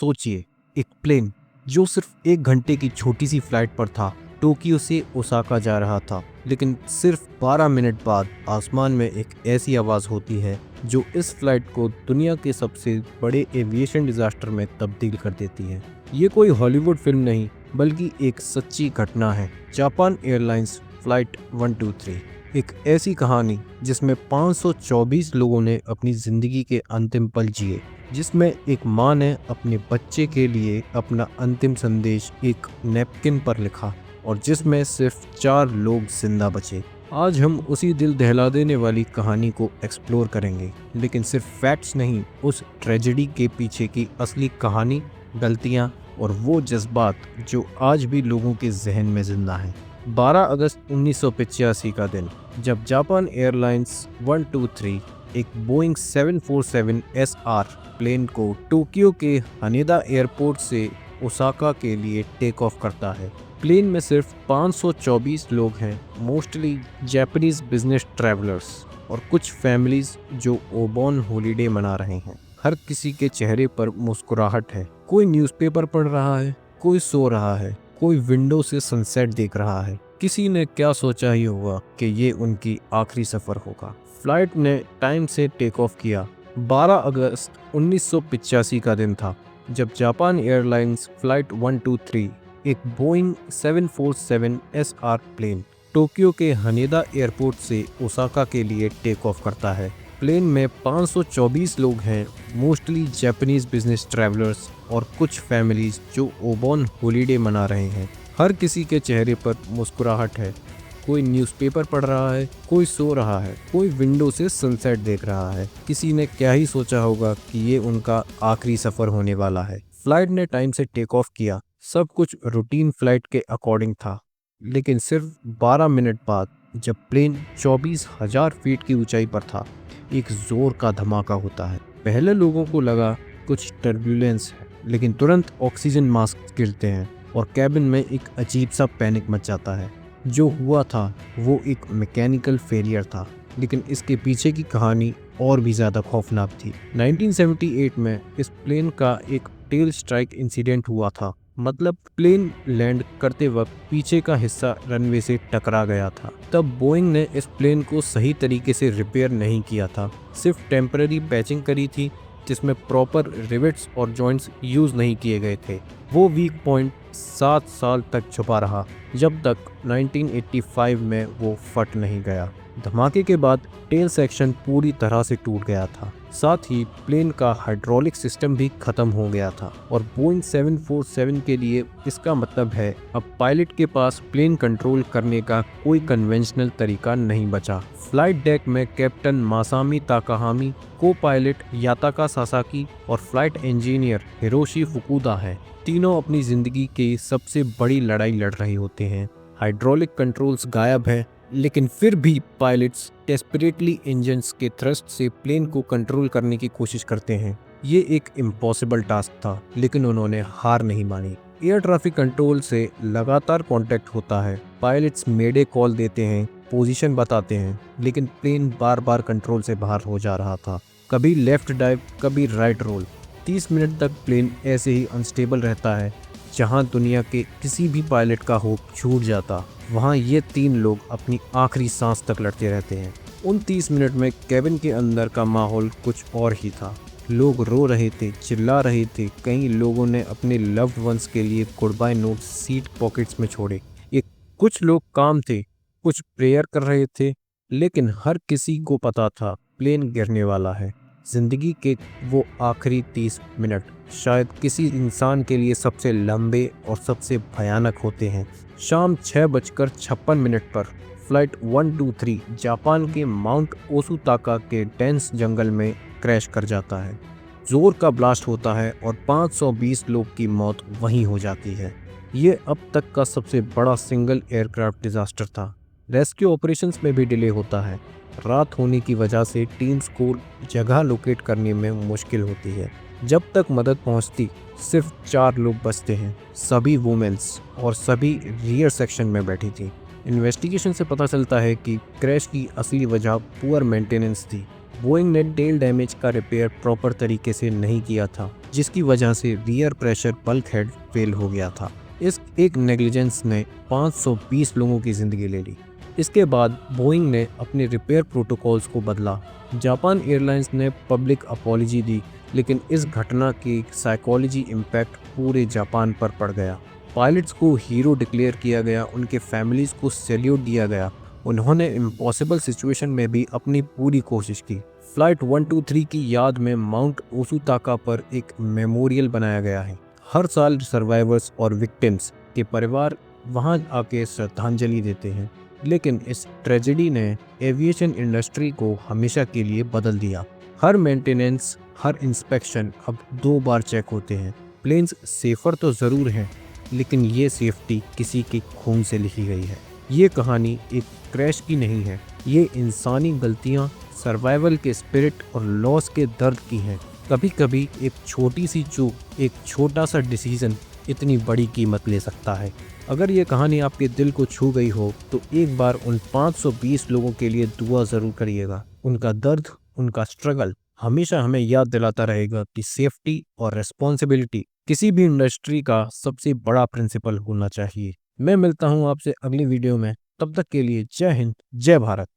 सोचिए, एक प्लेन जो सिर्फ 1 घंटे की छोटी सी फ्लाइट पर था, टोक्यो से ओसाका जा रहा था, लेकिन सिर्फ 12 मिनट बाद आसमान में एक ऐसी आवाज़ होती है जो इस फ्लाइट को दुनिया के सबसे बड़े एविएशन डिजास्टर में तब्दील कर देती है। ये कोई हॉलीवुड फिल्म नहीं, बल्कि एक सच्ची घटना है। जापान एयरलाइंस फ्लाइट 123, एक ऐसी कहानी जिसमें 524 लोगों ने अपनी ज़िंदगी के अंतिम पल जिए, जिसमें एक माँ ने अपने बच्चे के लिए अपना अंतिम संदेश एक नैपकिन पर लिखा और जिसमें सिर्फ 4 लोग जिंदा बचे। आज हम उसी दिल दहला देने वाली कहानी को एक्सप्लोर करेंगे, लेकिन सिर्फ फैक्ट्स नहीं, उस ट्रेजेडी के पीछे की असली कहानी, गलतियाँ और वो जज्बात जो आज भी लोगों के जहन में जिंदा हैं। 12 अगस्त 1985 का दिन, जब जापान एयरलाइंस 123 एक बोइंग 747 SR प्लेन को टोक्यो के हनेदा एयरपोर्ट से ओसाका के लिए टेक ऑफ करता है। प्लेन में सिर्फ 524 लोग हैं, मोस्टली जापानीज बिजनेस ट्रैवलर्स और कुछ फैमिलीज जो ओबॉन हॉलिडे मना रहे हैं। हर किसी के चेहरे पर मुस्कुराहट है। कोई न्यूज़पेपर पढ़ रहा है, कोई सो रहा है, कोई विंडो से सनसेट देख रहा है। किसी ने क्या सोचा ही होगा कि ये उनकी आखिरी सफ़र होगा। फ्लाइट ने टाइम से टेक ऑफ किया। 12 अगस्त 1985 का दिन था, जब जापान एयरलाइंस फ्लाइट 123 एक बोइंग 747 SR प्लेन टोक्यो के हनेदा एयरपोर्ट से ओसाका के लिए टेक ऑफ करता है। प्लेन में 524 लोग हैं, मोस्टली जापानीज बिजनेस ट्रैवलर्स और कुछ फैमिलीज जो ओबॉन हॉलिडे मना रहे हैं। हर किसी के चेहरे पर मुस्कुराहट है। कोई न्यूज़पेपर पढ़ रहा है, कोई सो रहा है, कोई विंडो से सनसेट देख रहा है। किसी ने क्या ही सोचा होगा कि ये उनका आखिरी सफ़र होने वाला है। फ्लाइट ने टाइम से टेक ऑफ किया। सब कुछ रूटीन फ्लाइट के अकॉर्डिंग था, लेकिन सिर्फ 12 मिनट बाद जब प्लेन 24,000 फीट की ऊंचाई पर था, एक जोर का धमाका होता है। पहले लोगों को लगा कुछ टर्ब्यूलेंस है, लेकिन तुरंत ऑक्सीजन मास्क गिरते हैं और कैबिन में एक अजीब सा पैनिक मच जाता है। जो हुआ था वो एक मैकेनिकल फेलियर था, लेकिन इसके पीछे की कहानी और भी ज़्यादा खौफनाक थी। 1978 में इस प्लेन का एक टेल स्ट्राइक इंसिडेंट हुआ था। मतलब प्लेन लैंड करते वक्त पीछे का हिस्सा रनवे से टकरा गया था। तब बोइंग ने इस प्लेन को सही तरीके से रिपेयर नहीं किया था, सिर्फ टेम्पररी पैचिंग करी थी, जिसमें प्रॉपर रिवेट्स और जॉइंट्स यूज़ नहीं किए गए थे। वो वीक पॉइंट 7 साल तक छुपा रहा, जब तक 1985 में वो फट नहीं गया। धमाके के बाद टेल सेक्शन पूरी तरह से टूट गया था, साथ ही प्लेन का हाइड्रोलिक सिस्टम भी खत्म हो गया था। और बोइंग 747 के लिए इसका मतलब है अब पायलट के पास प्लेन कंट्रोल करने का कोई कन्वेंशनल तरीका नहीं बचा। फ्लाइट डेक में कैप्टन मासामी ताकाहामी, को पायलट याताका सासाकी और फ्लाइट इंजीनियर हिरोशी फुकुदा हैं। तीनों अपनी जिंदगी की सबसे बड़ी लड़ाई लड़ रहे होते हैं। हाइड्रोलिक कंट्रोल्स गायब है, लेकिन फिर भी पायलट्स डेस्परेटली इंजन्स के थ्रस्ट से प्लेन को कंट्रोल करने की कोशिश करते हैं। ये एक इम्पॉसिबल टास्क था, लेकिन उन्होंने हार नहीं मानी। एयर ट्रैफिक कंट्रोल से लगातार कांटेक्ट होता है। पायलट्स मेडे कॉल देते हैं, पोजीशन बताते हैं, लेकिन प्लेन बार बार कंट्रोल से बाहर हो जा रहा था। कभी लेफ्ट डाइव, कभी राइट रोल। 30 मिनट तक प्लेन ऐसे ही अनस्टेबल रहता है। जहां दुनिया के किसी भी पायलट का होप छूट जाता, वहां ये 3 लोग अपनी आखिरी सांस तक लड़ते रहते हैं। उन 30 मिनट में कैबिन के अंदर का माहौल कुछ और ही था। लोग रो रहे थे, चिल्ला रहे थे। कई लोगों ने अपने लव्ड वंस के लिए goodbye note seat pockets में छोड़े। ये कुछ लोग काम थे, कुछ प्रेयर कर रहे थे, लेकिन हर किसी को पता था प्लेन गिरने वाला है। जिंदगी के वो आखिरी 30 मिनट शायद किसी इंसान के लिए सबसे लंबे और सबसे भयानक होते हैं। शाम 6:56 पर फ्लाइट 123 जापान के माउंट ओसुताका के डेंस जंगल में क्रैश कर जाता है। जोर का ब्लास्ट होता है और 520 लोग की मौत वहीं हो जाती है। ये अब तक का सबसे बड़ा सिंगल एयरक्राफ्ट डिजास्टर था। रेस्क्यू ऑपरेशंस में भी डिले होता है। रात होने की वजह से टीम्स को जगह लोकेट करने में मुश्किल होती है। जब तक मदद पहुंचती, सिर्फ 4 लोग बचते हैं, सभी वुमेन्स, और सभी रियर सेक्शन में बैठी थी। इन्वेस्टिगेशन से पता चलता है कि क्रैश की असली वजह पुअर मेंटेनेंस थी। बोइंग ने टेल डैमेज का रिपेयर प्रॉपर तरीके से नहीं किया था, जिसकी वजह से rear pressure bulk head fail हो गया था। इस एक नेग्लिजेंस ने 520 लोगों की जिंदगी ले ली। इसके बाद बोइंग ने अपने रिपेयर प्रोटोकॉल्स को बदला। जापान एयरलाइंस ने पब्लिक अपॉलजी दी, लेकिन इस घटना की साइकोलॉजी इम्पैक्ट पूरे जापान पर पड़ गया। पायलट्स को हीरो डिक्लेयर किया गया, उनके फैमिलीज को सैल्यूट दिया गया। उन्होंने इम्पॉसिबल सिचुएशन में भी अपनी पूरी कोशिश की। फ्लाइट 123 की याद में माउंट ओसुताका पर एक मेमोरियल बनाया गया है। हर साल सर्वाइवर्स और विक्टिम्स के परिवार वहां आके श्रद्धांजलि देते हैं। लेकिन इस ट्रेजेडी ने एविएशन इंडस्ट्री को हमेशा के लिए बदल दिया। हर मेंटेनेंस, हर इंस्पेक्शन अब 2 बार चेक होते हैं। प्लेन्स सेफर तो ज़रूर हैं, लेकिन ये सेफ्टी किसी के खून से लिखी गई है। ये कहानी एक क्रैश की नहीं है, ये इंसानी गलतियाँ, सर्वाइवल के स्पिरिट और लॉस के दर्द की हैं। कभी कभी एक छोटी सी चूक, एक छोटा सा डिसीजन इतनी बड़ी कीमत ले सकता है। अगर ये कहानी आपके दिल को छू गई हो तो एक बार उन 520 लोगों के लिए दुआ ज़रूर करिएगा। उनका दर्द, उनका स्ट्रगल हमेशा हमें याद दिलाता रहेगा कि सेफ्टी और रिस्पॉन्सिबिलिटी किसी भी इंडस्ट्री का सबसे बड़ा प्रिंसिपल होना चाहिए। मैं मिलता हूँ आपसे अगली वीडियो में, तब तक के लिए जय हिंद, जय भारत।